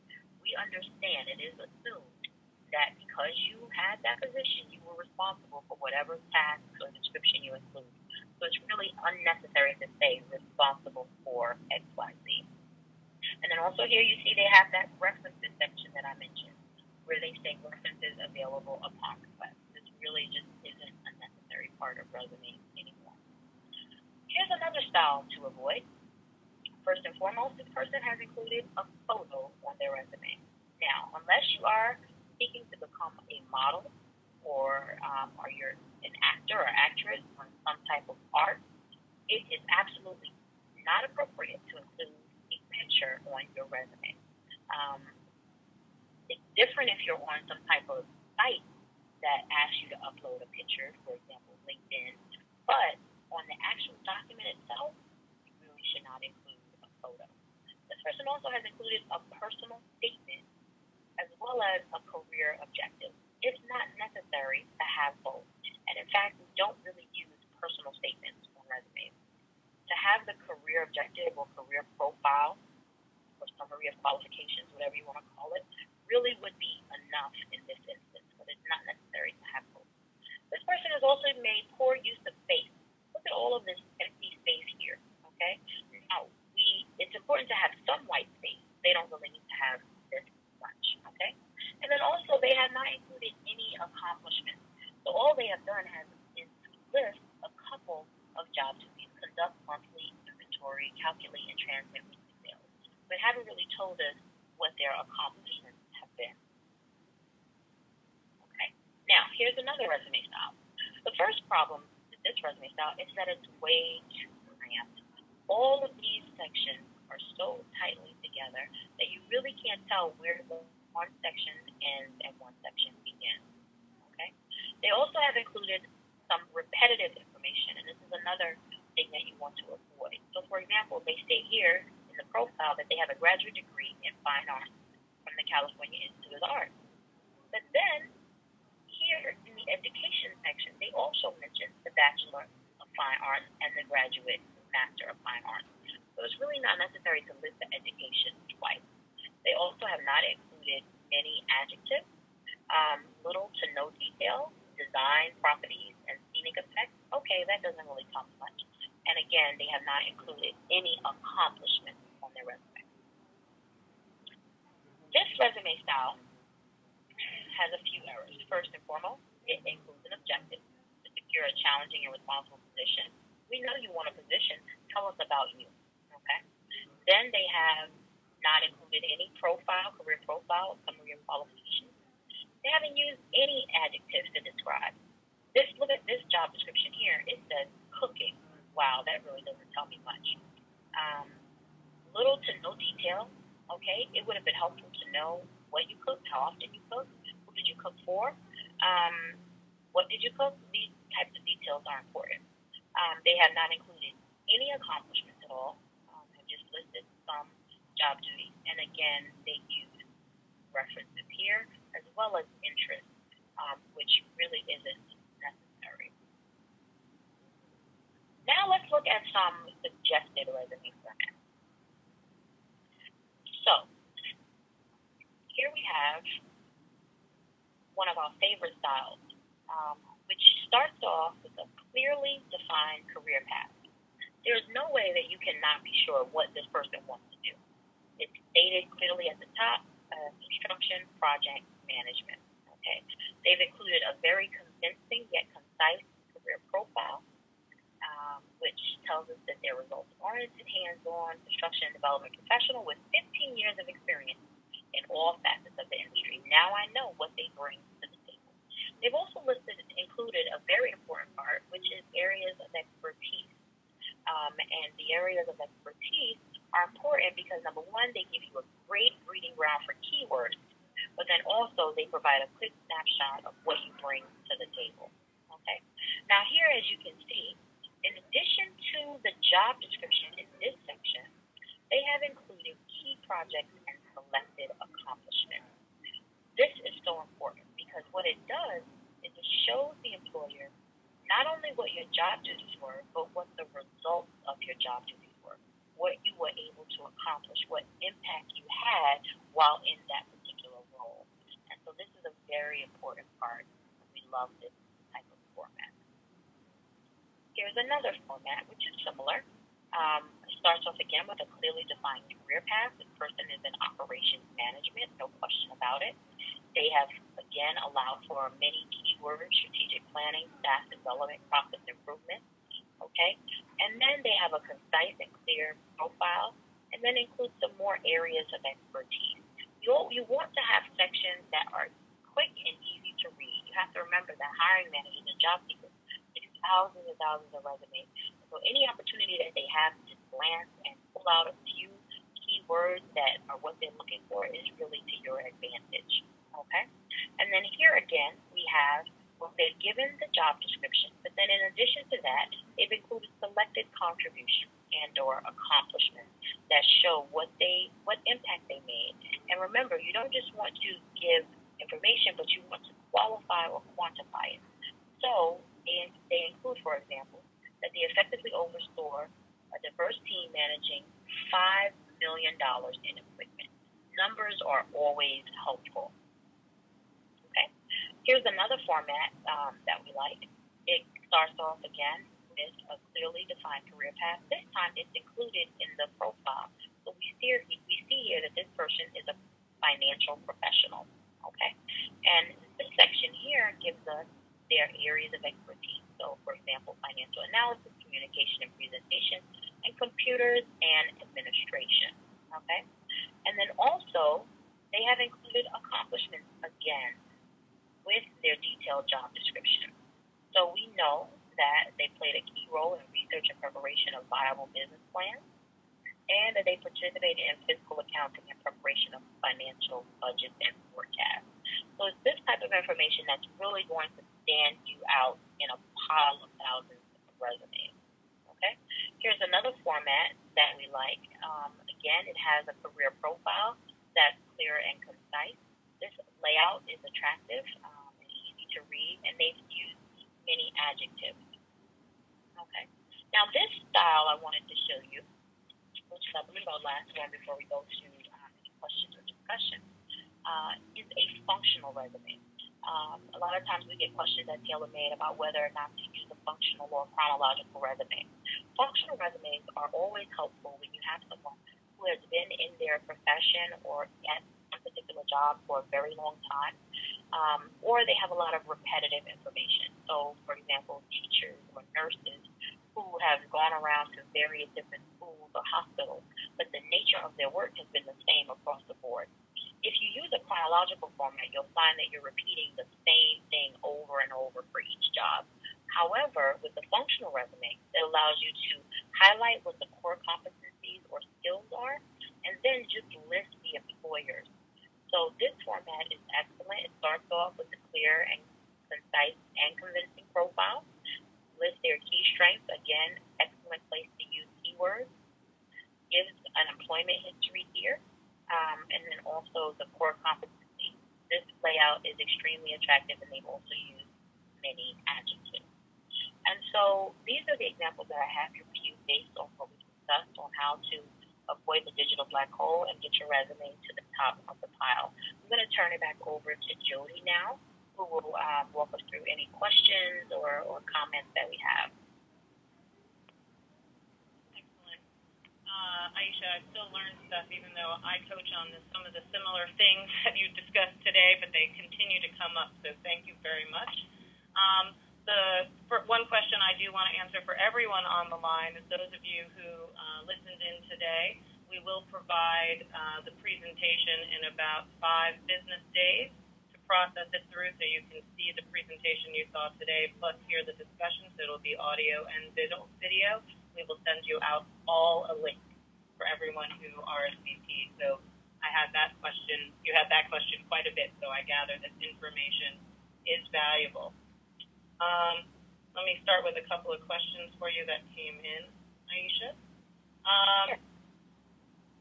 we understand it is assumed that because you had that position, you were responsible for whatever task or description you include. So it's really unnecessary to say responsible for X, Y, Z. And then also here you see they have that references section that I mentioned, where they say references available upon request. This really just isn't a necessary part of resumes anymore. Here's another style to avoid. First and foremost, this person has included a photo on their resume. Now, unless you are seeking to become a model or you're an actor or actress on some type of art, it is absolutely not appropriate to include a picture on your resume. It's different if you're on some type of site that asks you to upload a picture, for example, LinkedIn, but on the actual document itself, you really should not include a photo. This person also has included a personal statement as well as a career objective. It's not necessary to have both. And in fact, we don't really use personal statements on resumes. To have the career objective or career profile or summary of qualifications, whatever you want to call it, really would be enough in this instance, but it's not necessary to have both. This person has also made poor use of space. Look at all of this empty space here, okay? Now, it's important to have some white space. They don't really need to have this much, okay? And then also, they have not included any accomplishments. So all they have done is to list a couple of job duties: conduct monthly inventory, calculate and transmit weekly sales, but haven't really told us what their accomplishments have been. Okay. Now, here's another resume style. The first problem with this resume style is that it's way too cramped. All of these sections are so tightly together that you really can't tell where one section ends and one section begins. Okay. They also have included some repetitive information, and this is another thing that you want to avoid. So, for example, they say here in the profile that they have a graduate degree in fine arts from the California Institute of Art. But then, here in the education section, they also mention the Bachelor of Fine Arts and the Graduate Master of Fine Arts. So it's really not necessary to list the education twice. They also have not included any adjectives, little to no detail, design, properties, and scenic effects. Okay, that doesn't really tell me much. And again, they have not included any accomplishments on their resume. This resume style has a few errors. First and foremost, it includes an objective to secure a challenging and responsible position. We know you want a position. Tell us about you. Okay. Then they have not included any profile, career profile, summary of qualifications. They haven't used any adjectives to describe. Look at this job description here. It says cooking. Wow, that really doesn't tell me much. Little to no detail. Okay, it would have been helpful to know what you cooked, how often you cooked, who did you cook for, what did you cook. These types of details are important. They have not included any accomplishments at all. Have just listed some job duties, and again, they use references here as well as interest, which really isn't necessary. Now let's look at some suggested resume formats. So here we have one of our favorite styles, which starts off with a clearly defined career path. There's no way that you cannot be sure what this person wants to do. It's stated clearly at the top, construction project management. Okay, they've included a very convincing yet concise career profile, which tells us that they're results-oriented, hands-on construction and development professional with 15 years of experience in all facets of the industry. Now I know what they bring to the table. They've also included a very important part, which is areas of expertise. And the areas of expertise are important because, number one, they give you a great breeding ground for keywords, but then also they provide a quick snapshot of what you bring to the table. Okay. Now here, as you can see, in addition to the job description in this section, they have included key projects and selected accomplishments. This is so important because what it does is it shows the employer not only what your job duties were, but what the results of your job duties were, what you were able to accomplish, what impact you had while in that position. this is a very important part. We love this type of format. Here's another format, which is similar. It starts off again with a clearly defined career path. This person is in operations management, no question about it. They have, again, allowed for many keywords, strategic planning, staff development, process improvement. Okay? And then they have a concise and clear profile, and then include some more areas of expertise. You want to have sections that are quick and easy to read. You have to remember that hiring managers and job seekers do thousands and thousands of resumes. So any opportunity that they have to glance and pull out a few keywords that are what they're looking for is really to your advantage. Okay? And then here again, we have, well, they've given the job description, but then in addition to that, they've included selected contributions and or accomplishments that show what impact they made. And remember, you don't just want to give information, but you want to qualify or quantify it. So they include, for example, that they effectively oversaw a diverse team managing $5 million in equipment. Numbers are always helpful. Okay. Here's another format that we like. It starts off again with a clearly defined career path. This time it's included in the profile. So we see here that this person is a financial professional. Okay. And this section here gives us their areas of expertise. So, for example, financial analysis, communication and presentation, and computers and administration. Okay? And then also, they have included accomplishments again with their detailed job description. So we know that they played a key role in research and preparation of viable business plans, and that they participated in fiscal accounting and preparation of financial budgets and forecasts. So it's this type of information that's really going to stand you out in a pile of thousands of resumes. Okay? Here's another format that we like. Again, it has a career profile that's clear and concise. This layout is attractive and easy to read, and they've used many adjectives. Okay? Now, this style I wanted to show you, which is I believe our last one before we go to any questions or discussion, is a functional resume. A lot of times we get questions at TaylorMade about whether or not to use a functional or chronological resume. Functional resumes are always helpful when you have someone who has been in their profession or at a particular job for a very long time, or they have a lot of repetitive information. So, for example, teachers or nurses who have gone around to various different schools or hospitals, but the nature of their work has been the same across the board. If you use a chronological format, you'll find that you're repeating the same thing over and over for each job. However, with the functional resume, it allows you to highlight what the core competencies or skills are, and then just list the employers. So this format is excellent. It starts off with a clear and concise and convincing profile. List their key strengths. Again, excellent place to use keywords. Gives an employment history here. And then also the core competency. This layout is extremely attractive, and they've also used many adjectives. And so these are the examples that I have for you based on what we discussed on how to avoid the digital black hole and get your resume to the top of the pile. I'm going to turn it back over to Jody now, who will walk us through any questions or comments that we have. Aisha, I still learn stuff even though I coach on some of the similar things that you discussed today, but they continue to come up, so thank you very much. For one question I do want to answer for everyone on the line is those of you who listened in today, we will provide the presentation in about 5 business days to process it through so you can see the presentation you saw today plus hear the discussion, so it'll be audio and video. We will send you out all a link for everyone who RSVP'd. So I had that question, you had that question quite a bit, so I gather this information is valuable. Let me start with a couple of questions for you that came in, Aisha.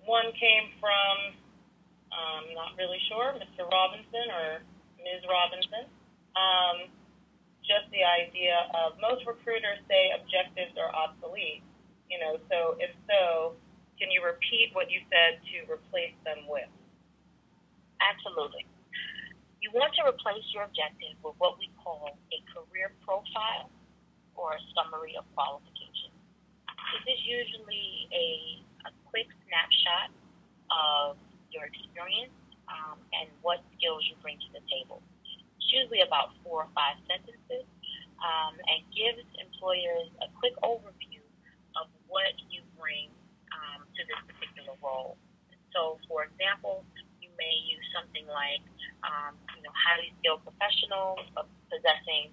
One came from, not really sure, Mr. Robinson or Ms. Robinson. Just the idea of most recruiters say objectives are obsolete. So if so, can you repeat what you said to replace them with? Absolutely. You want to replace your objective with what we call a career profile or a summary of qualifications. This is usually a quick snapshot of your experience and what skills you bring to the table. It's usually about 4 or 5 sentences and gives employers a quick overview of what you bring to this particular role. So, for example, you may use something like, highly skilled professional possessing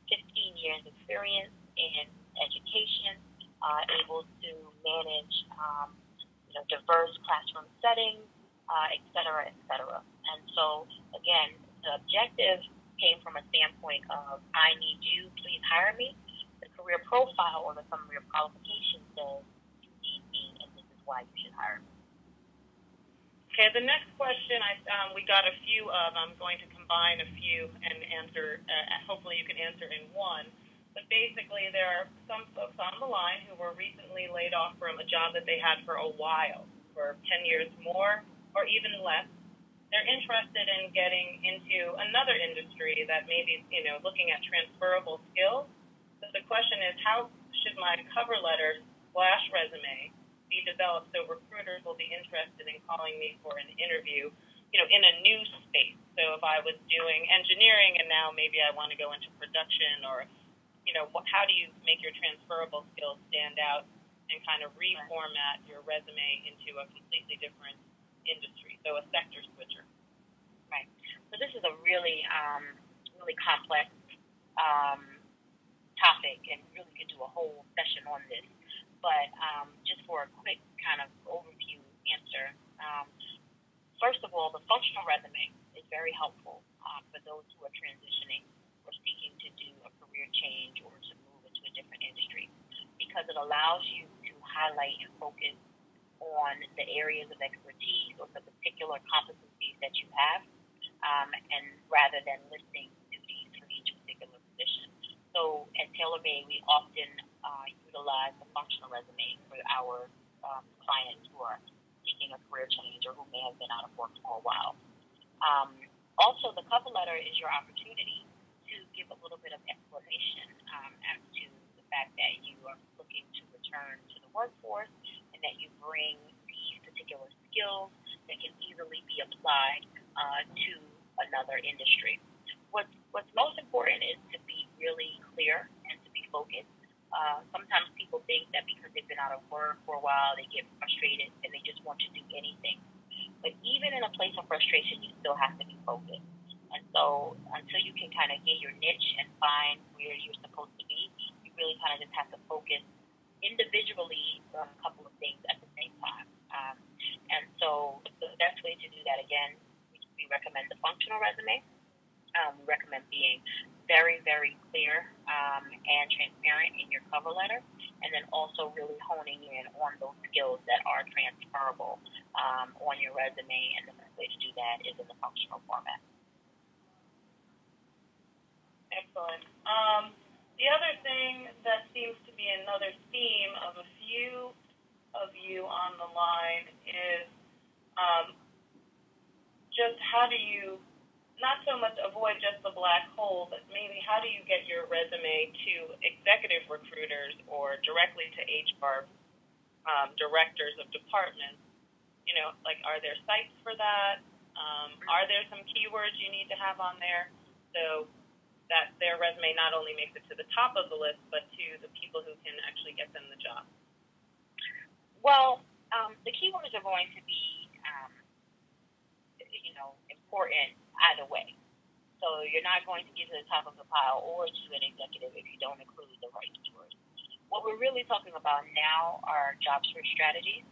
15 years experience in education, able to manage, diverse classroom settings, et cetera, et cetera. And so, again, the objective came from a standpoint of, I need you, please hire me. The career profile or the summary of qualifications says, you need me, and this is why you should hire me. Okay, the next question we got a few of. I'm going to combine a few and answer. Hopefully, you can answer in one. But basically, there are some folks on the line who were recently laid off from a job that they had for a while, for 10 years more or even less. They're interested in getting into another industry that maybe, looking at transferable skills. So the question is, how should my cover letter / resume be developed so recruiters will be interested in calling me for an interview, in a new space? So if I was doing engineering and now maybe I want to go into production, or, how do you make your transferable skills stand out and kind of reformat your resume into a completely different industry? So a sector switcher. Right. So this is a really, really complex topic, and really could do a whole session on this. But just for a quick kind of overview answer, first of all, the functional resume is very helpful for those who are transitioning or seeking to do a career change or to move into a different industry, because it allows you to highlight and focus on the areas of expertise or the particular competencies that you have, and rather than listing duties for each particular position. So at Taylor May, we often utilize the functional resume for our clients who are seeking a career change or who may have been out of work for a while. Also, the cover letter is your opportunity to give a little bit of explanation as to the fact that you are looking to return to the workforce and that you bring these particular skills that can easily be applied to another industry. What's most important is to be really clear and to be focused. Sometimes people think that because they've been out of work for a while, they get frustrated and they just want to do anything. But even in a place of frustration, you still have to be focused. And so until you can kind of get your niche and find where you're supposed to be, you really kind of just have to focus individually on a couple of things at the same time. And so the best way to do that, again, we recommend the functional resume. We recommend being very, very clear and transparent in your cover letter, and then also really honing in on those skills that are transferable on your resume, and the best way to do that is in the functional format. Excellent. The other thing that seems to be another theme of a few of you on the line is just how do you not so much avoid just the black hole, but maybe how do you get your resume to executive recruiters or directly to HR directors of departments? Are there sites for that? Are there some keywords you need to have on there so that their resume not only makes it to the top of the list, but to the people who can actually get them the job? Well, the keywords are going to be, important either way. So you're not going to get to the top of the pile or to an executive if you don't include the right keywords. What we're really talking about now are job search strategies,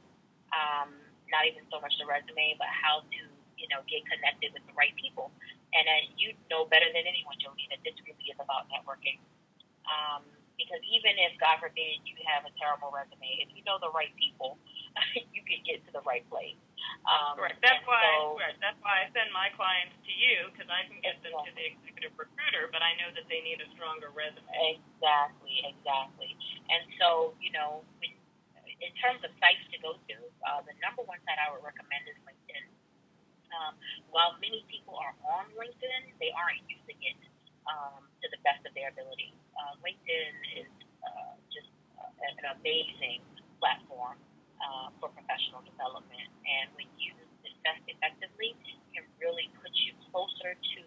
not even so much the resume, but how to, get connected with the right people. And you know better than anyone, Jody, that this really is about networking. Because even if, God forbid, you have a terrible resume, if you know the right people, you can get to the right place. Correct. That's why I send my clients to you, because I can get them to the executive recruiter, but I know that they need a stronger resume. Exactly. And so, in terms of sites to go to, the number one site I would recommend is LinkedIn. While many people are on LinkedIn, they aren't using it to the best of their ability. LinkedIn is just an amazing platform for professional development, and when used effectively, it can really put you closer to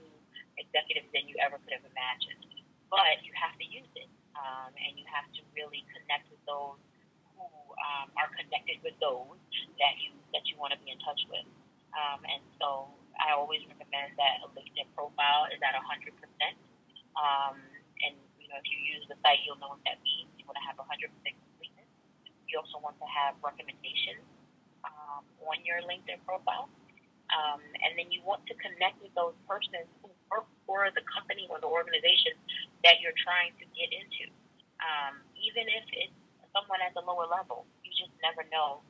executives than you ever could have imagined. But you have to use it, and you have to really connect with those who are connected with those that you want to be in touch with. And so I always recommend that a LinkedIn profile is at 100%. And if you use the site, you'll know what that means. You want to have 100% completeness. You also want to have recommendations on your LinkedIn profile. And then you want to connect with those persons who work for the company or the organization that you're trying to get into. Even if it's someone at the lower level, you just never know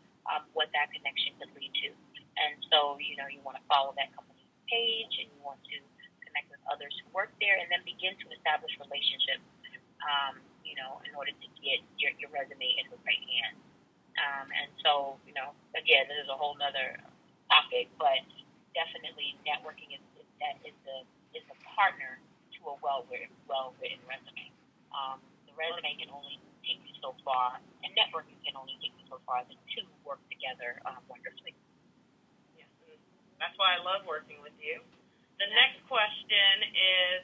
what that connection could lead to. And so, you want to follow that company's page, and you want to connect with others who work there, and then begin to establish relationships, in order to get your resume in the right hands. And so, again, this is a whole nother topic, but definitely networking is a partner to a well-written resume. The resume can only take you so far, and networking can only take you so far. The two work together wonderfully. Yes, and that's why I love working with you. The next question is,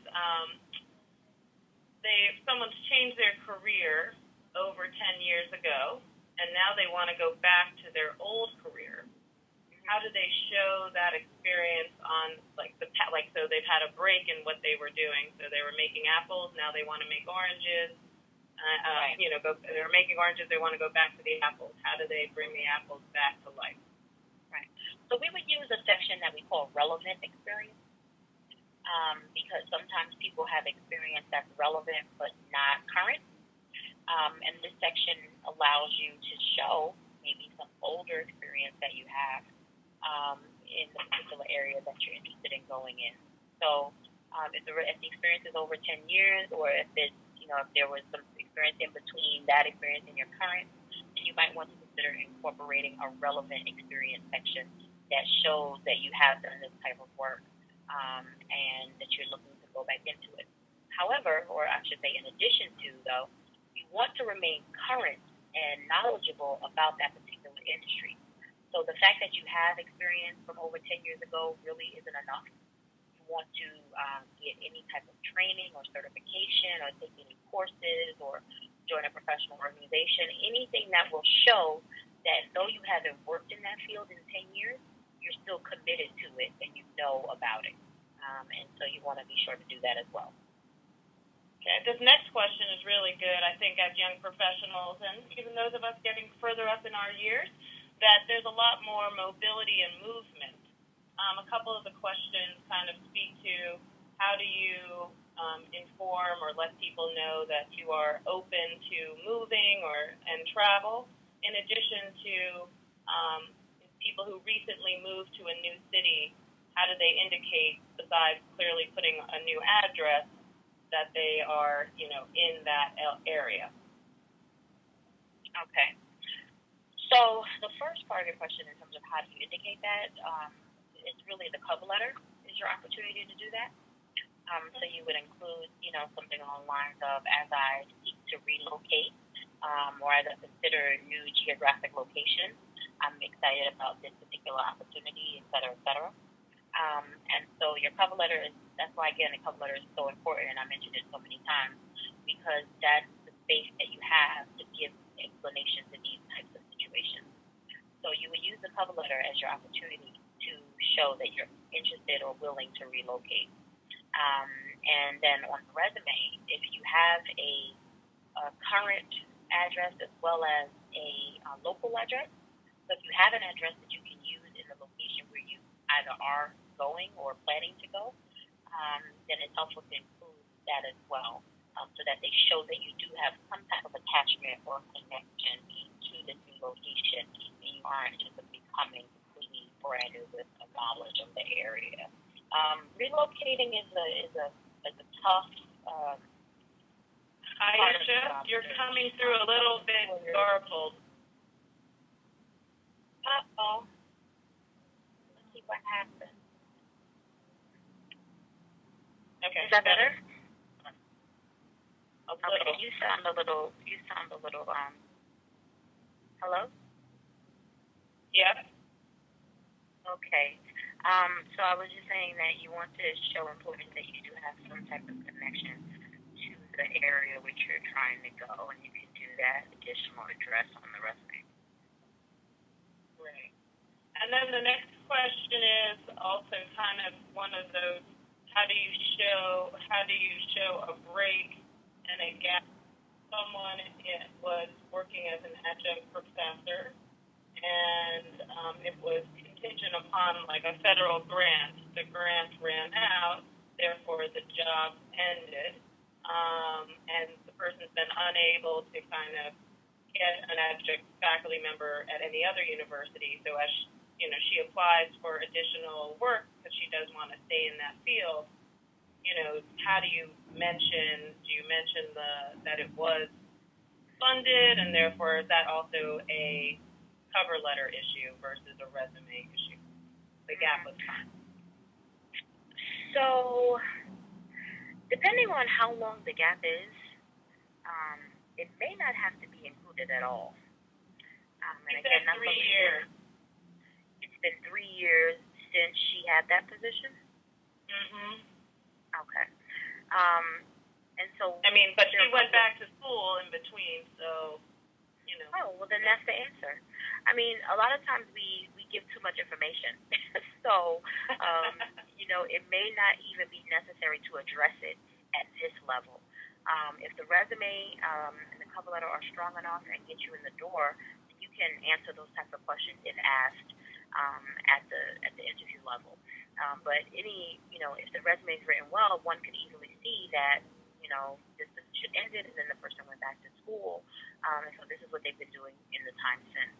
someone's changed their career over 10 years ago, and now they want to go back to their old career. How do they show that experience on, so they've had a break in what they were doing. So they were making apples, now they want to make oranges. Right. They were making oranges, they want to go back to the apples. How do they bring the apples back to life? Right. So we would use a section that we call relevant experience, because sometimes people have experience that's relevant but not current. And this section allows you to show maybe some older experience that you have in the particular area that you're interested in going in. So if the experience is over 10 years, or if it's, if there was some experience in between that experience and your current, then you might want to consider incorporating a relevant experience section that shows that you have done this type of work, and that you're looking to go back into it. However, or I should say in addition to, though, you want to remain current and knowledgeable about that particular industry. So the fact that you have experience from over 10 years ago really isn't enough. You want to get any type of training or certification, or take any courses, or join a professional organization, anything that will show that though you haven't worked in that field in 10 years, you're still committed to it and you know about it. And so you want to be sure to do that as well. Okay, this next question is really good. I think as young professionals, and even those of us getting further up in our years, that there's a lot more mobility and movement. A couple of the questions kind of speak to how do you inform or let people know that you are open to moving and travel, in addition to people who recently moved to a new city. How do they indicate, besides clearly putting a new address, that they are, in that area? Okay. So the first part of your question, in terms of how do you indicate that, it's really the cover letter is your opportunity to do that. So you would include, something along the lines of, as I seek to relocate, or as I consider new geographic locations, I'm excited about this particular opportunity, et cetera, et cetera. And so your cover letter that's why, again, the cover letter is so important, and I mentioned it so many times, because that's the space that you have to give explanations in these types of situations. So you would use the cover letter as your opportunity to show that you're interested or willing to relocate. And then on the resume, if you have a current address as well as a local address, so if you have an address that you can use in the location where you either are going or planning to go, then it's helpful to include that as well, so that they show that you do have some type of attachment or connection to the new location, and you aren't just becoming completely brand new with no knowledge of the area. Relocating is a tough. Aisha, you're coming through a little bit garbled. Uh-oh. Let's see what happens. Okay. Is that better? Okay. You sound a little, hello? Yeah. Okay. So I was just saying that you want to show employers that you do have some type of connection to the area which you're trying to go, and you can do that additional address on the resume. Right. And then the next question is also kind of one of those, how do you show a break and a gap? Someone was working as an adjunct professor, and it was contingent upon like a federal grant. The grant ran out, therefore the job ended, and the person's been unable to kind of get an adjunct faculty member at any other university. So as she applies for additional work because she does want to stay in that field. How do you mention that it was funded, and therefore is that also a cover letter issue versus a resume issue? The gap was fine. So, depending on how long the gap is, it may not have to be included at all. And again, 3 years. It's been 3 years since she had that position? Mm-hmm. Okay. And so... but she went back to school in between, so, Oh, well, then that's the answer. A lot of times we give too much information. So, it may not even be necessary to address it at this level. If the resume and the cover letter are strong enough and get you in the door, you can answer those types of questions if asked at the interview level. But if the resume is written well, one could easily see that this position ended and then the person went back to school. And so this is what they've been doing in the time since.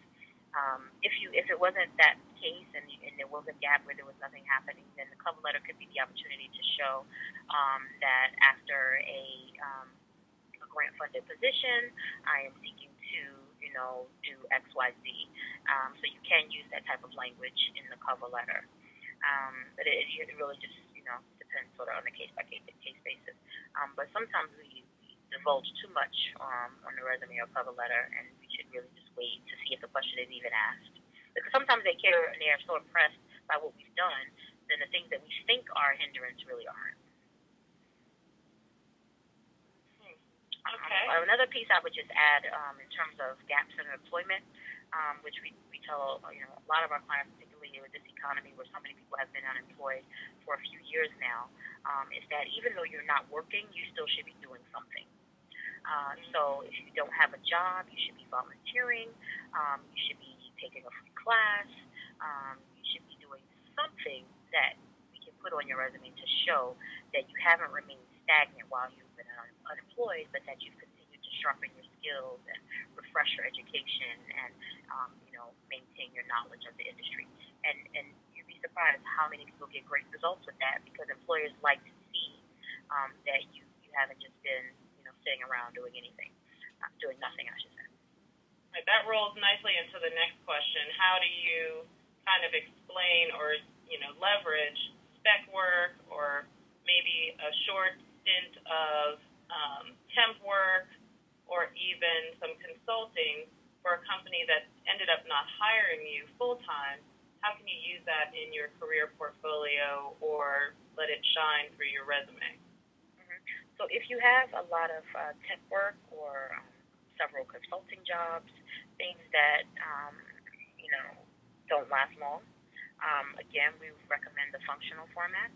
If it wasn't that case and there was a gap where there was nothing happening, then the cover letter could be the opportunity to show that after a grant-funded position, I am seeking to do X, Y, Z. So you can use that type of language in the cover letter. But it really just depends sort of on a case-by-case basis. But sometimes we divulge too much on the resume or cover letter, and we should really just wait to see if the question is even asked. Because sometimes they care and they are so impressed by what we've done, then the things that we think are a hindrance really aren't. Okay. Another piece I would just add in terms of gaps in employment, which we tell a lot of our clients, particularly with this economy where so many people have been unemployed for a few years now, is that even though you're not working, you still should be doing something. So if you don't have a job, you should be volunteering, you should be taking a free class, you should be doing something that we can put on your resume to show that you haven't remained stagnant while you've been unemployed, but that you've continued to sharpen your skills and refresh your education and maintain your knowledge of the industry. And you'd be surprised how many people get great results with that, because employers like to see that you haven't just been sitting around doing nothing, I should say. Right, that rolls nicely into the next question. How do you kind of explain or leverage spec work or maybe a short stint of temp work or even some consulting for a company that ended up not hiring you full-time? How can you use that in your career portfolio or let it shine through your resume? So if you have a lot of temp work or several consulting jobs, things that don't last long, again, we recommend the functional format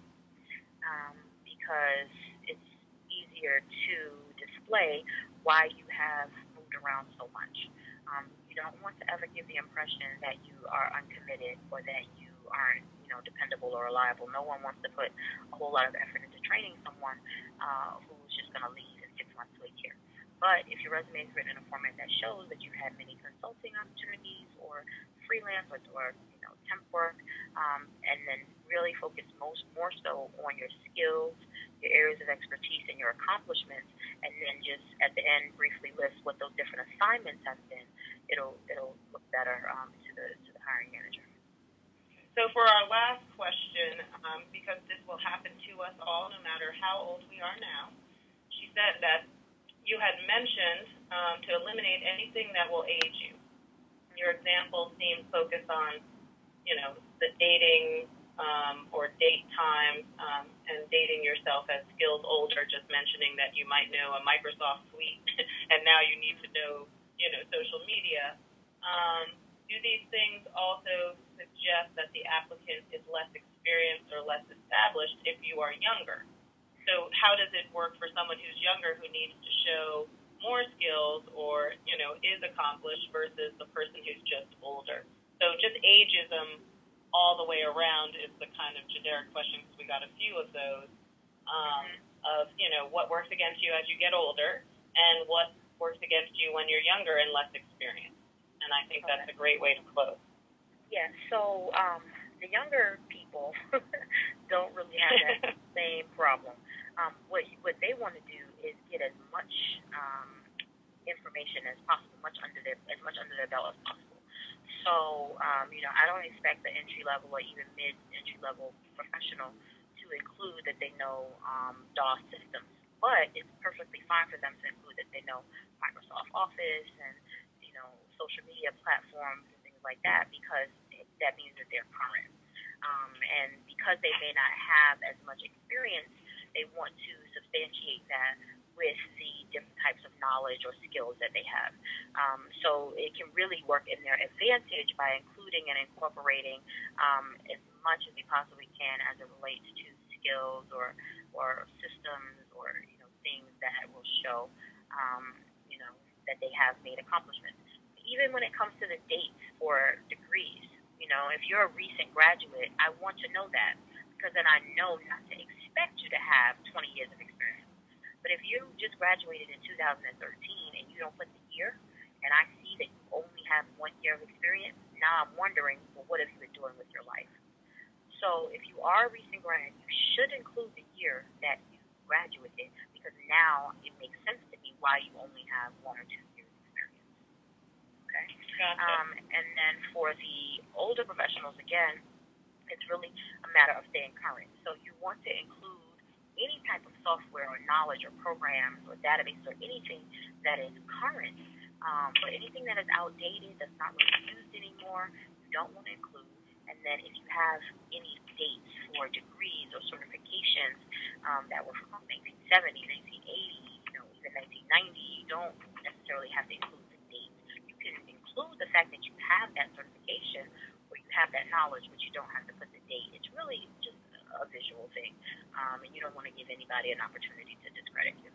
because it's easier to display why you have moved around so much. You don't want to ever give the impression that you are uncommitted or that you aren't dependable or reliable. No one wants to put a whole lot of effort into training someone who's just going to leave in 6 months to a year. But if your resume is written in a format that shows that you've had many consulting opportunities or freelance or temp work, and then really focus more so on your skills, your areas of expertise, and your accomplishments, and then just at the end briefly list what those different assignments have been, it'll look better to the hiring manager. So for our last question, because this will happen to us all no matter how old we are now, she said that you had mentioned to eliminate anything that will age you. Your example seemed focused on, the dating or date time and dating yourself as skilled older, just mentioning that you might know a Microsoft suite and now you need to know, social media. Do these things also suggest that the applicant is less experienced or less established if you are younger? So how does it work for someone who's younger who needs to show more skills or, is accomplished versus the person who's just older? So just ageism all the way around is the kind of generic question, because we got a few of those, of, what works against you as you get older and what works against you when you're younger and less experienced. And I think that's a great way to close. Yeah, so the younger people don't really have that same problem. What they want to do is get as much information as possible, as much under their belt as possible. So, I don't expect the entry level or even mid entry level professional to include that they know DOS systems, but it's perfectly fine for them to include that they know Microsoft Office and social media platforms and things like that, because that means that they're current. And because they may not have as much experience, they want to substantiate that with the different types of knowledge or skills that they have. So it can really work in their advantage by including and incorporating as much as they possibly can as it relates to skills or systems or things that will show that they have made accomplishments. Even when it comes to the dates for degrees, if you're a recent graduate, I want to know that, because then I know not to expect you to have 20 years of experience. But if you just graduated in 2013 and you don't put the year, and I see that you only have 1 year of experience, now I'm wondering, well, what have you been doing with your life? So if you are a recent grad, you should include the year that you graduated, because now it makes sense to me why you only have 1 or 2 years experience. Okay? Gotcha. And then for the older professionals, again, it's really a matter of staying current. So you want to include any type of software or knowledge or programs or database or anything that is current. But anything that is outdated, that's not really used anymore, you don't want to include. And then if you have any dates for degrees or certifications that were from 1970, 1980, even 1990, you don't necessarily have to include the date. You can include the fact that you have that certification or you have that knowledge, but you don't have to put the date. It's really just a visual thing, and you don't want to give anybody an opportunity to discredit you.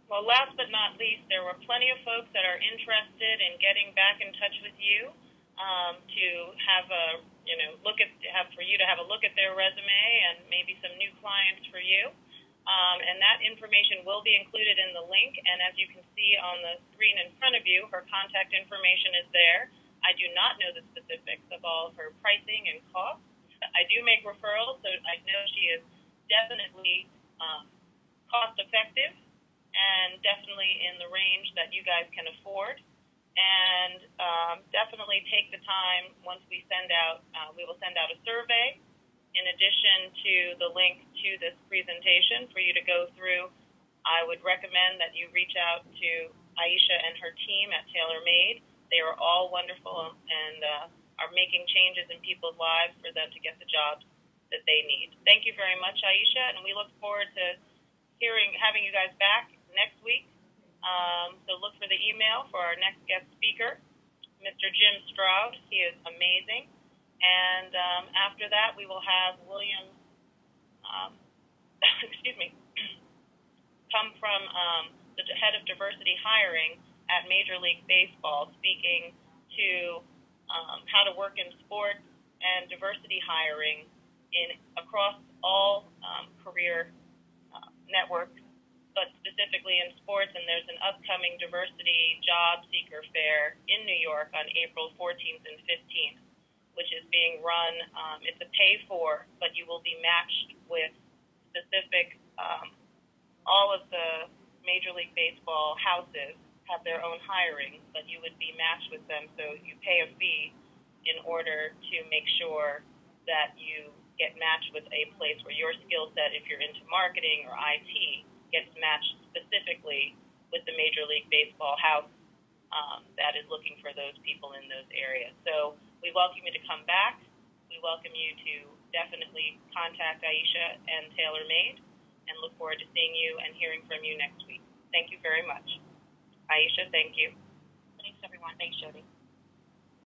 Well, last but not least, there were plenty of folks that are interested in getting back in touch with you to have for you to have a look at their resume and maybe some new clients for you. And that information will be included in the link. And as you can see on the screen in front of you, her contact information is there. I do not know the specifics of all of her pricing and costs. I do make referrals, so I know she is definitely cost effective and definitely in the range that you guys can afford. And definitely take the time once we will send out a survey in addition to the link to this presentation for you to go through. I would recommend that you reach out to Aisha and her team at TaylorMade. They are all wonderful and are making changes in people's lives for them to get the jobs that they need. Thank you very much, Aisha, and we look forward to having you guys back next week. So look for the email for our next guest speaker, Mr. Jim Stroud. He is amazing. And after that, we will have William, come from the head of diversity hiring at Major League Baseball, speaking to how to work in sports and diversity hiring across all career networks, but specifically in sports. And there's an upcoming diversity job seeker fair in New York on April 14th and 15th, which is being run. It's a pay for, but you will be matched with specific, all of the Major League Baseball houses have their own hiring, but you would be matched with them, so you pay a fee in order to make sure that you get matched with a place where your skill set, if you're into marketing or IT, gets matched specifically with the Major League Baseball house that is looking for those people in those areas. So we welcome you to come back. We welcome you to definitely contact Aisha and TaylorMade, and look forward to seeing you and hearing from you next week. Thank you very much. Aisha, thank you. Thanks, everyone. Thanks, Jody.